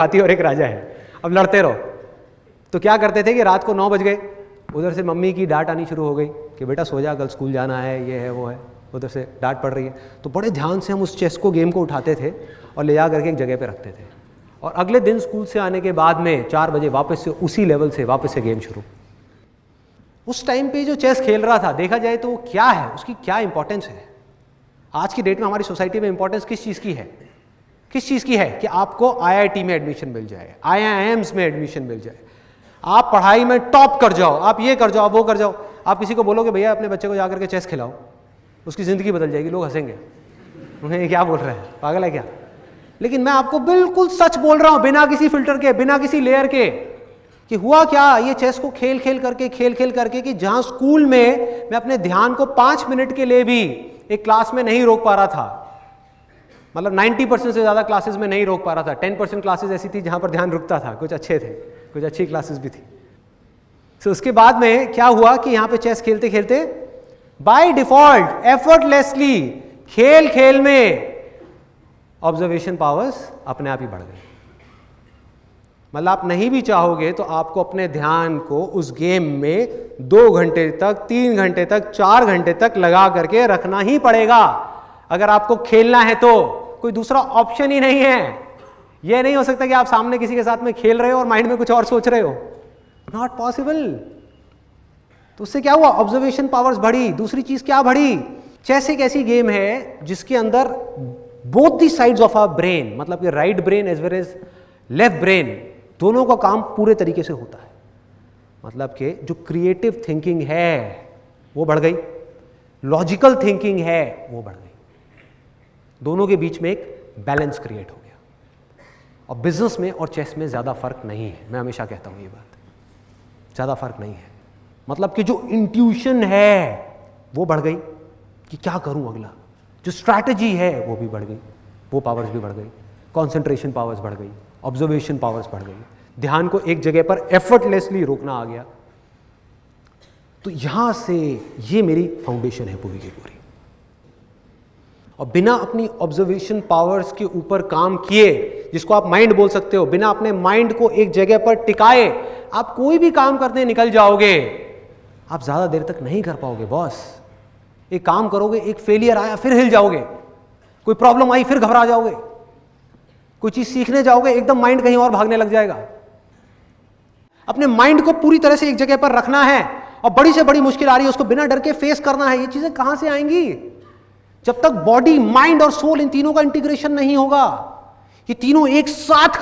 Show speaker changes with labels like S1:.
S1: हाथी और एक राजा है, अब लड़ते रहो। तो क्या करते थे कि रात को 9 बज गए, उधर से मम्मी की डांट आनी शुरू हो गई कि बेटा सो जा, कल स्कूल जाना है, ये है वो है, उधर से डांट पड़ रही है। तो बड़े ध्यान से हम उस चेस को गेम को उठाते थे और ले जा करके एक जगह पे रखते थे, और अगले दिन स्कूल से आने के बाद में 4 बजे वापस से उसी लेवल से वापस से गेम शुरू। उस टाइम पे जो चेस खेल रहा था, देखा जाए तो क्या है, उसकी क्या इंपॉर्टेंस है आज की डेट में हमारी सोसाइटी में? इंपॉर्टेंस किस चीज़ की है? किस चीज़ की है कि आपको IIT में एडमिशन मिल जाए, IIMs में एडमिशन मिल जाए, आप पढ़ाई में टॉप कर जाओ, आप ये कर जाओ, वो कर जाओ। आप किसी को बोलोगे भैया अपने बच्चे को जाकर के चेस खिलाओ, उसकी ज़िंदगी बदल जाएगी, लोग हंसेंगे, उन्हें क्या बोल रहे हैं, पागल है क्या? लेकिन मैं आपको बिल्कुल सच बोल रहा हूं, बिना किसी फिल्टर के, बिना किसी लेयर के, कि हुआ क्या, ये चेस को खेल खेल करके कि जहां स्कूल में मैं अपने ध्यान को 5 मिनट के लिए भी एक क्लास में नहीं रोक पा रहा था, मतलब 90% से ज़्यादा क्लासेस में नहीं रोक पा रहा था, 10% क्लासेस ऐसी थी जहां पर ध्यान रुकता था, कुछ अच्छे थे, कुछ अच्छी क्लासेस भी थी। तो उसके बाद में क्या हुआ कि यहां पे चेस खेलते खेलते बाय डिफॉल्ट एफर्टलेसली खेल खेल में ऑब्जर्वेशन पावर्स अपने आप ही बढ़ गई। मतलब आप नहीं भी चाहोगे तो आपको अपने ध्यान को उस गेम में 2 घंटे तक, 3 घंटे तक, 4 घंटे तक लगा करके रखना ही पड़ेगा अगर आपको खेलना है तो। कोई दूसरा ऑप्शन ही नहीं है। यह नहीं हो सकता कि आप सामने किसी के साथ में खेल रहे हो और माइंड में कुछ और सोच रहे हो, नॉट पॉसिबल। तो उससे क्या हुआ, ऑब्जर्वेशन पावर्स बढ़ी। दूसरी चीज क्या बढ़ी, चेस एक ऐसी गेम है जिसके अंदर both the sides of our brain, मतलब कि right brain as well as left brain, दोनों का काम पूरे तरीके से होता है। मतलब कि जो क्रिएटिव थिंकिंग है वो बढ़ गई, लॉजिकल थिंकिंग है वो बढ़ गई, दोनों के बीच में एक बैलेंस क्रिएट हो गया। और बिजनेस में और चेस में ज्यादा फर्क नहीं है, मैं हमेशा कहता हूं ये बात, ज्यादा फर्क नहीं है। मतलब कि जो इंट्यूशन है वो बढ़ गई कि क्या करूं अगला, जो स्ट्रैटेजी है वो भी बढ़ गई, वो पावर्स भी बढ़ गई, कंसंट्रेशन पावर्स बढ़ गई, ऑब्जर्वेशन पावर्स बढ़ गई, ध्यान को एक जगह पर एफर्टलेसली रोकना आ गया। तो यहां से ये मेरी फाउंडेशन है पूरी की पूरी। और बिना अपनी ऑब्जर्वेशन पावर्स के ऊपर काम किए, जिसको आप माइंड बोल सकते हो, बिना अपने माइंड को एक जगह पर टिकाए आप कोई भी काम करने निकल जाओगे, आप ज्यादा देर तक नहीं कर पाओगे बॉस। एक काम करोगे, एक फेलियर आया फिर हिल जाओगे, कोई प्रॉब्लम आई फिर घबरा जाओगे, कोई चीज सीखने जाओगे एकदम माइंड कहीं और भागने लग जाएगा। अपने माइंड को पूरी तरह से एक जगह पर रखना है, और बड़ी से बड़ी मुश्किल आ रही है उसको बिना डर के फेस करना है। ये चीजें कहां से आएंगी? जब तक बॉडी, माइंड और सोल इन तीनों का इंटीग्रेशन नहीं होगा, ये तीनों एक साथ